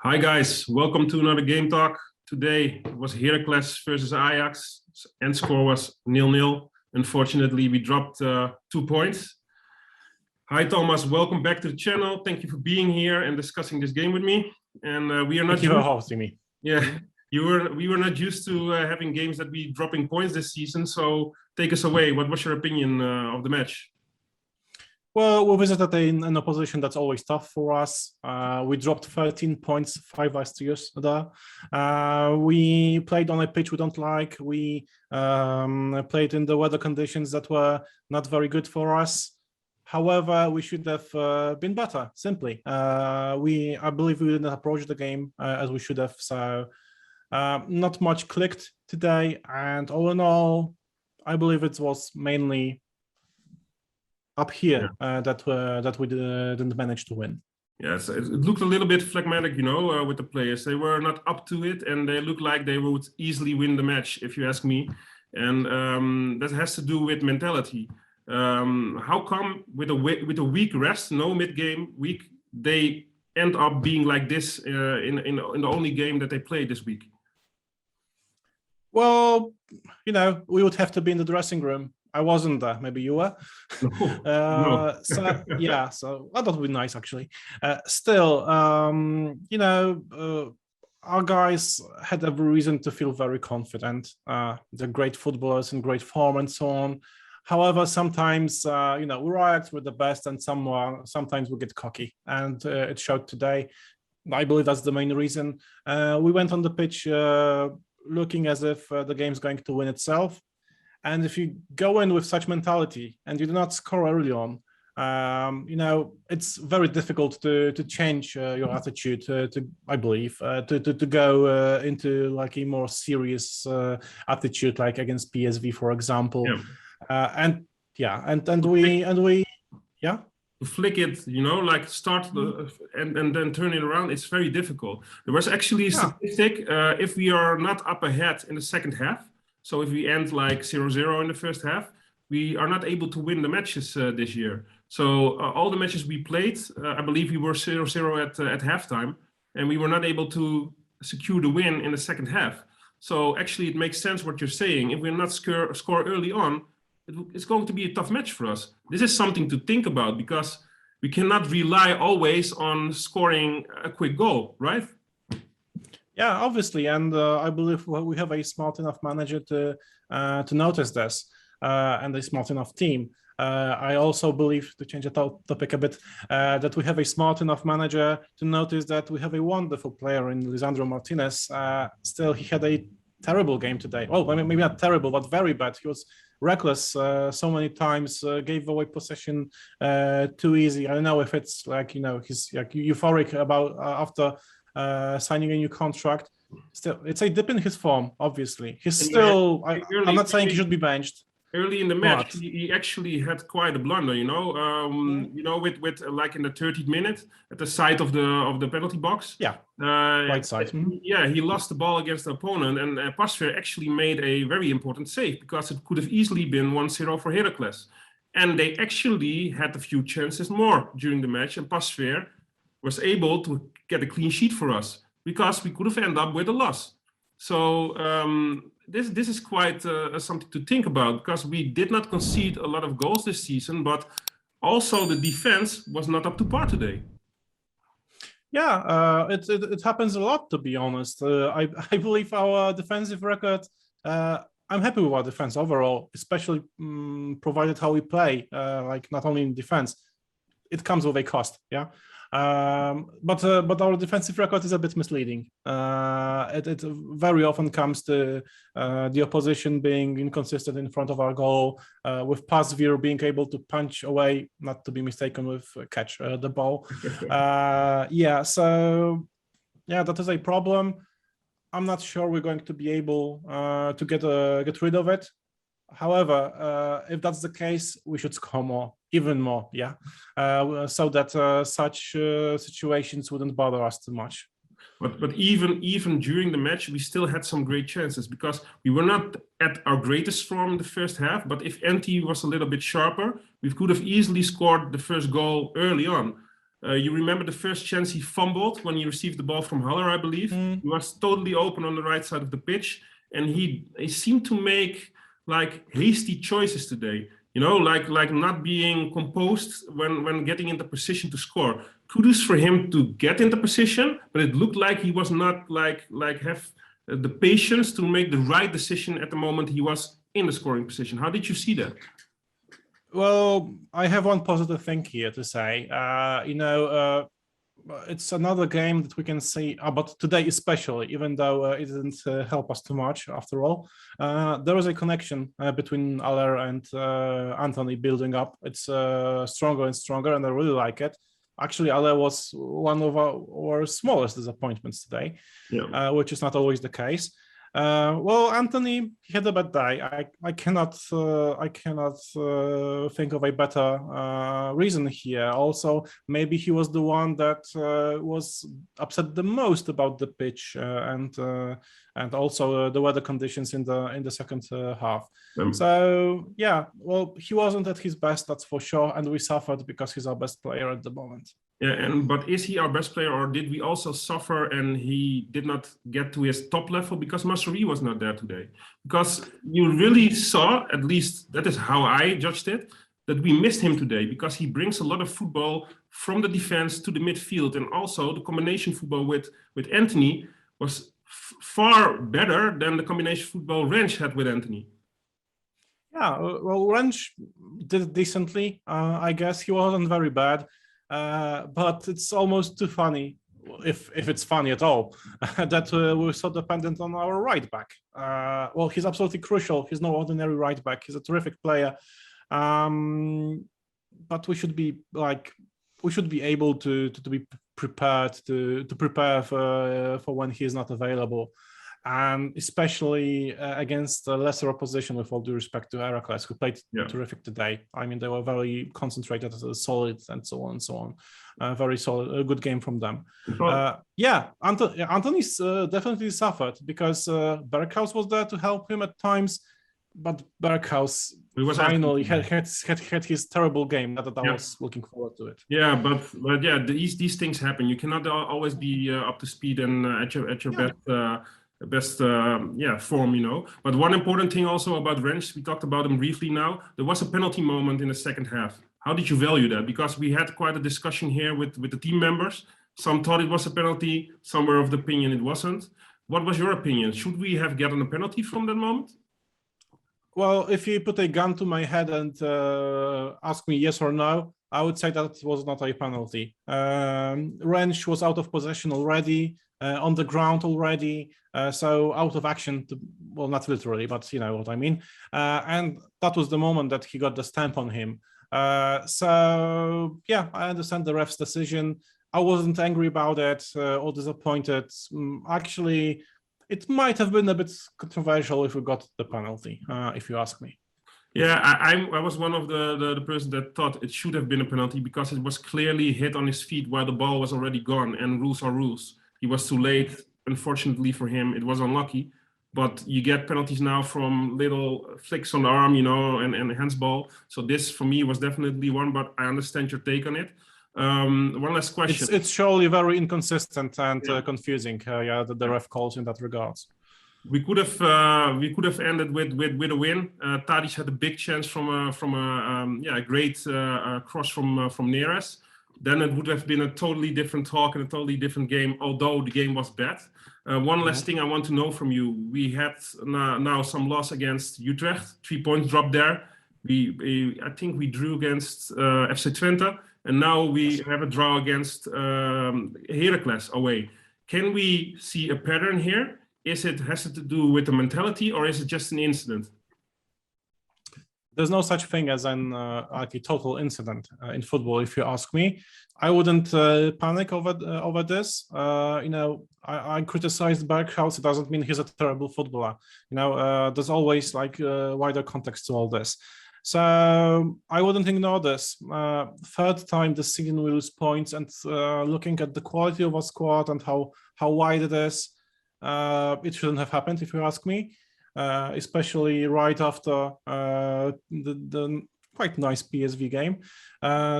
Hi guys, welcome to another Game Talk. Today it was Heracles versus Ajax and score was 0-0. Unfortunately, we dropped 2 points. Hi Tomasz, welcome back to the channel. Thank you for being here and discussing this game with me. And we are not. Thank you for hosting me. Yeah, we were not used to having games that we dropping points this season. So take us away. What was your opinion of the match? Well, we visited an opposition that's always tough for us. We dropped 13 points 5 last years there. We played on a pitch we don't like. We played in the weather conditions that were not very good for us. However, we should have been better, simply. I believe we didn't approach the game as we should have. So not much clicked today. And all in all, I believe it was mainly up here that we didn't manage to win. Yes, it looked a little bit phlegmatic, with the players. They were not up to it, and they looked like they would easily win the match, if you ask me. And that has to do with mentality. How come with a week rest, no mid-game week, they end up being like this in the only game that they played this week? Well, we would have to be in the dressing room. I wasn't there. Maybe you were. No. So yeah, so that would be nice actually. Still, our guys had every reason to feel very confident. They're great footballers in great form and so on. However, sometimes we react with the best, and sometimes we get cocky, and it showed today. I believe that's the main reason. We went on the pitch looking as if the game's going to win itself. And if you go in with such mentality and you do not score early on, it's very difficult to change your attitude. I believe to go into like a more serious attitude, like against PSV, for example. Yeah. And we to flick it, like start and then turn it around, it's very difficult. There was actually a statistic, if we are not up ahead in the second half, so if we end like 0-0 in the first half, we are not able to win the matches this year. So all the matches we played, I believe we were 0-0 at halftime, and we were not able to secure the win in the second half. So actually it makes sense what you're saying. If we're not score early on, it's going to be a tough match for us. This is something to think about, because we cannot rely always on scoring a quick goal, right? Yeah, obviously, and I believe we have a smart enough manager to notice this, and a smart enough team. I also believe, to change the topic a bit, that we have a smart enough manager to notice that we have a wonderful player in Lisandro Martinez. Still, he had a terrible game today. Well, maybe not terrible, but very bad. He was reckless so many times, gave away possession too easy. I don't know if it's like, he's like euphoric about after signing a new contract. Still, it's a dip in his form, obviously. He's still, I'm not saying he should be benched. Early in the match, he actually had quite a blunder, with like in the 30th minute at the side of the penalty box. Yeah, right side. Yeah, he lost the ball against the opponent, and Pasveer actually made a very important save, because it could have easily been 1-0 for Heracles. And they actually had a few chances more during the match, and Pasveer was able to get a clean sheet for us, because we could have ended up with a loss. So this is quite something to think about, because we did not concede a lot of goals this season, but also the defense was not up to par today. Yeah, it happens a lot, to be honest. I believe our defensive record, I'm happy with our defense overall, especially provided how we play, like not only in defense. It comes with a cost, yeah. But our defensive record is a bit misleading. It very often comes to the opposition being inconsistent in front of our goal, with Pasveer being able to punch away, not to be mistaken with catch the ball. So that is a problem. I'm not sure we're going to be able to get rid of it. However, if that's the case, we should score more, even more, so that such situations wouldn't bother us too much. But even during the match, we still had some great chances, because we were not at our greatest form in the first half. But if NT was a little bit sharper, we could have easily scored the first goal early on. You remember the first chance he fumbled when he received the ball from Haller, I believe. He was totally open on the right side of the pitch, and he seemed to make like hasty choices today. You know, like not being composed when getting into position to score. Kudos for him to get into position, but it looked like he was not like have the patience to make the right decision at the moment he was in the scoring position. How did you see that? Well, I have one positive thing here to say. It's another game that we can see, but today especially, even though it didn't help us too much after all, there was a connection between Aller and Anthony building up. It's stronger and stronger, and I really like it. Actually, Aller was one of our smallest disappointments today, which is not always the case. Well, Anthony, he had a bad day. I cannot think of a better reason here. Also, maybe he was the one that was upset the most about the pitch and also the weather conditions in the second half. So yeah, well, he wasn't at his best, that's for sure, and we suffered because he's our best player at the moment. Yeah, but is he our best player, or did we also suffer and he did not get to his top level because Masraoui was not there today? Because you really saw, at least that is how I judged it, that we missed him today because he brings a lot of football from the defense to the midfield, and also the combination football with Anthony was far better than the combination football Rensch had with Anthony. Yeah, well, Rensch did it decently. I guess he wasn't very bad. But it's almost too funny, if it's funny at all, that we're so dependent on our right back. Well, he's absolutely crucial. He's no ordinary right back. He's a terrific player, but we should be able to be prepared to prepare for when he is not available. And especially against lesser opposition, with all due respect to Heracles, who played terrific today. I mean, they were very concentrated, solid, and so on and so on. Very solid, a good game from them. Anthony's definitely suffered because Berghaus was there to help him at times, but Berghaus finally had his terrible game that I was looking forward to it. Yeah, but yeah, these things happen. You cannot always be up to speed and at your best form, you know. But one important thing also about Rensch, we talked about him briefly now, there was a penalty moment in the second half. How did you value that? Because we had quite a discussion here with the team members. Some thought it was a penalty, some were of the opinion it wasn't. What was your opinion? Should we have gotten a penalty from that moment? Well, if you put a gun to my head and ask me yes or no, I would say that was not a penalty. Rensch was out of possession already, on the ground already, so out of action, well, not literally, but you know what I mean. And that was the moment that he got the stamp on him. So yeah, I understand the ref's decision. I wasn't angry about it or disappointed. Actually, it might have been a bit controversial if we got the penalty, if you ask me. Yeah, I was one of the person that thought it should have been a penalty because it was clearly hit on his feet while the ball was already gone, and rules are rules. He was too late. Unfortunately for him, it was unlucky. But you get penalties now from little flicks on the arm, you know, and handsball. So this, for me, was definitely one, but I understand your take on it. One last question. It's surely very inconsistent and confusing, the ref calls in that regards. We could have ended with a win. Tadic had a big chance from a great cross from Neres. Then it would have been a totally different talk and a totally different game, although the game was bad. One last thing I want to know from you. We had now some loss against Utrecht, 3 points dropped there. I think we drew against FC Twente, and now we have a draw against Heracles away. Can we see a pattern here? Has it to do with the mentality, or is it just an incident? There's no such thing as a total incident in football, if you ask me. I wouldn't panic over this. I criticized Berghaus. It doesn't mean he's a terrible footballer. There's always wider context to all this. So I wouldn't ignore this. Third time this season we lose points, and looking at the quality of our squad and how wide it is, it shouldn't have happened, if you ask me. Especially right after the quite nice PSV game.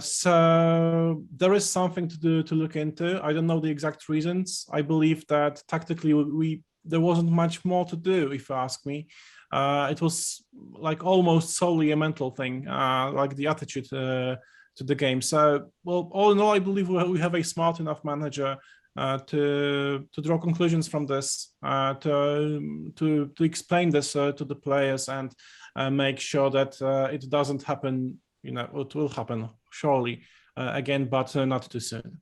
So there is something to look into. I don't know the exact reasons. I believe that tactically there wasn't much more to do, if you ask me. It was like almost solely a mental thing, like the attitude to the game. So, well, all in all, I believe we have a smart enough manager to draw conclusions from this, to explain this to the players and make sure that it doesn't happen. It will happen surely again, but not too soon.